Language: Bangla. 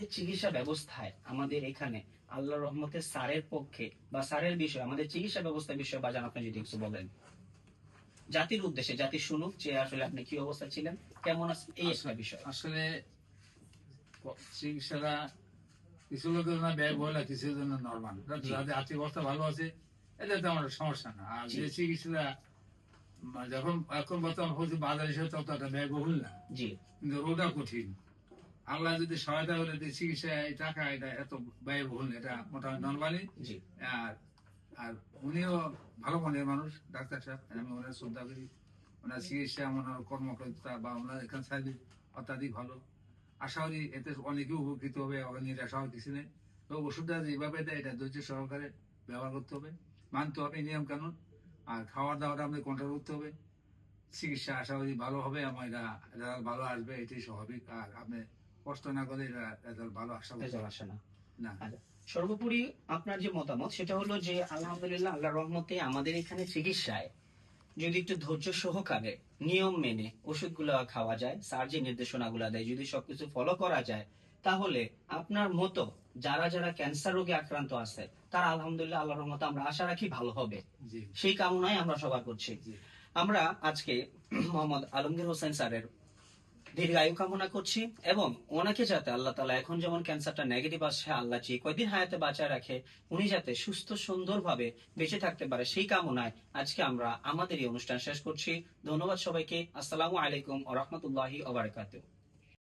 আমাদের চিকিৎসা ব্যবস্থায় আমাদের এখানে আল্লাহর রহমতে স্যারের পক্ষে বা স্যারের বিষয়ে আমাদের চিকিৎসা ব্যবস্থার বিষয়ে বাজান আপনি যদি কিছু বলেন জাতির উদ্দেশ্যে, জাতি শুনুক যে আসলে আপনি কি অবস্থা ছিলেন, কেমন আছেন, এই একটা বিষয়। আসলে চিকিৎসাটা কিছু লোকের জন্য ব্যয়বহুল আর কিছু জন্য নর্মাল। জি। যাদের আর্থিক অবস্থা ভালো আছে এটা তো আমার সমস্যা না। আর জি। যে চিকিৎসাটা যখন এখন বর্তমান হচ্ছে বাজার হিসেবে ততটা ব্যয়বহুল না, জি। কিন্তু ওটা কঠিন। আল্লাহ যদি সহায়তা করে যে চিকিৎসা এই টাকা এটা এত ব্যয়বহুল না, এটা মোটামুটি নর্মালি। জি। আর আর উনিও ভালো মনের মানুষ, ডাক্তার সাহেব, আমি ওনার শ্রদ্ধা করি। ওনার চিকিৎসা, ওনার কর্মকর্তা বা ওনার এখানে সার্ভিস অত্যাধিক ভালো। আশা করি এতে অনেকে উপকৃত হবে, আবার নিরাশা হওয়ার কিছু নেই। তো ওষুধটা যেভাবে দেয় এটা ধৈর্য সহকারে ব্যবহার করতে হবে, মানতে হবে নিয়ম কানুন। আর খাওয়া দাওয়াটা আমাদের কন্ট্রোল করতে হবে। চিকিৎসা আশা করি ভালো হবে, আমার এটা রেজাল্ট ভালো আসবে, এটাই স্বাভাবিক। আর আপনি কষ্ট না করে এটা রেজাল্ট ভালো আশা করতে রেজাল্ট আসে না। না। আচ্ছা, সর্বোপরি আপনার যে মতামত সেটা হলো যে আলহামদুলিল্লাহ আল্লাহর রহমতে আমাদের এখানে চিকিৎসায় যদি একটু ধৈর্য সহকারে নিয়ম মেনে ওষুধগুলো খাওয়া যায়, স্যার যে নির্দেশনাগুলো দেয় যদি সবকিছু ফলো করা যায়, তাহলে আপনার মতো যারা যারা ক্যান্সার রোগে আক্রান্ত আছে তারা আলহামদুলিল্লাহ আল্লাহর রহমতে আমরা আশা রাখি ভালো হবে। জি। সেই কামনায় আমরা সবার করছি। জি। আমরা আজকে মোহাম্মদ আলমগীর হোসেন স্যারের দীর্ঘায়ু কামনা করছি এবং ওনাকে যাতে আল্লাহ তালা এখন যেমন ক্যান্সারটা নেগেটিভ আসছে, আল্লাহ যে কয়দিন হায়াতে বাঁচায় রাখে, উনি যাতে সুস্থ সুন্দরভাবে বেঁচে থাকতে পারে সেই কামনায় আজকে আমরা আমাদের এই অনুষ্ঠান শেষ করছি। ধন্যবাদ সবাইকে। আসসালামু আলাইকুম ওয়া রাহমাতুল্লাহি ওয়া বারাকাতুহু।